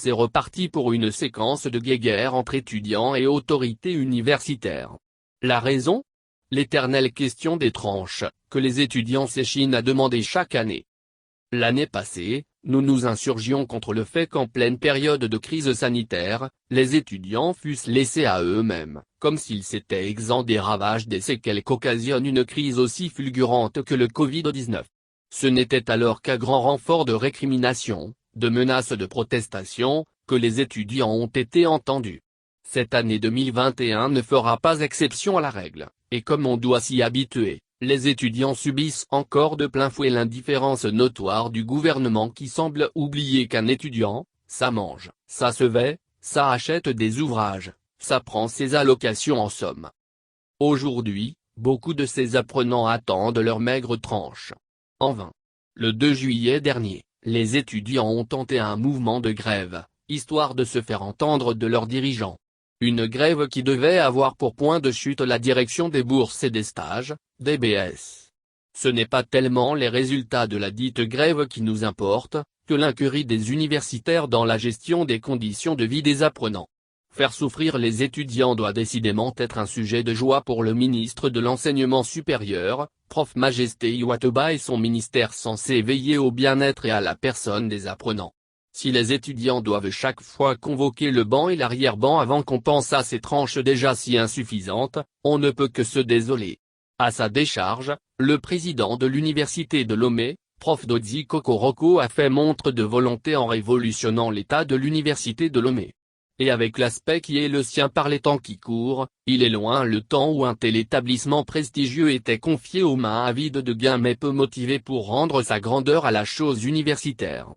c'est reparti pour une séquence de guéguerre entre étudiants et autorités universitaires. La raison ? L'éternelle question des tranches, que les étudiants s'échinent à demander chaque année. L'année passée, nous nous insurgions contre le fait qu'en pleine période de crise sanitaire, les étudiants fussent laissés à eux-mêmes, comme s'ils s'étaient exempts des ravages des séquelles qu'occasionne une crise aussi fulgurante que le Covid-19. Ce n'était alors qu'à grand renfort de récriminations, de menaces de protestation, que les étudiants ont été entendus. Cette année 2021 ne fera pas exception à la règle, et comme on doit s'y habituer, les étudiants subissent encore de plein fouet l'indifférence notoire du gouvernement qui semble oublier qu'un étudiant, ça mange, ça se vêt, ça achète des ouvrages, ça prend ses allocations en somme. Aujourd'hui, beaucoup de ces apprenants attendent leur maigre tranche. En vain. Le 2 juillet dernier, les étudiants ont tenté un mouvement de grève, histoire de se faire entendre de leurs dirigeants. Une grève qui devait avoir pour point de chute la direction des bourses et des stages, DBS. Ce n'est pas tellement les résultats de la dite grève qui nous importent, que l'incurie des universitaires dans la gestion des conditions de vie des apprenants. Faire souffrir les étudiants doit décidément être un sujet de joie pour le ministre de l'Enseignement supérieur, Prof Majesté Iwatoba et son ministère censé veiller au bien-être et à la personne des apprenants. Si les étudiants doivent chaque fois convoquer le banc et l'arrière-banc avant qu'on pense à ces tranches déjà si insuffisantes, on ne peut que se désoler. À sa décharge, le président de l'université de Lomé, Prof Dodzi Kokoroko a fait montre de volonté en révolutionnant l'état de l'université de Lomé. Et avec l'aspect qui est le sien par les temps qui courent, il est loin le temps où un tel établissement prestigieux était confié aux mains avides de gains mais peu motivés pour rendre sa grandeur à la chose universitaire.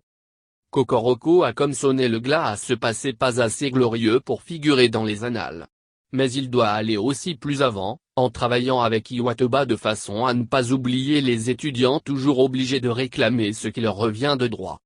Kokoroko a comme sonné le glas à ce passé pas assez glorieux pour figurer dans les annales. Mais il doit aller aussi plus avant, en travaillant avec Iwatoba de façon à ne pas oublier les étudiants toujours obligés de réclamer ce qui leur revient de droit.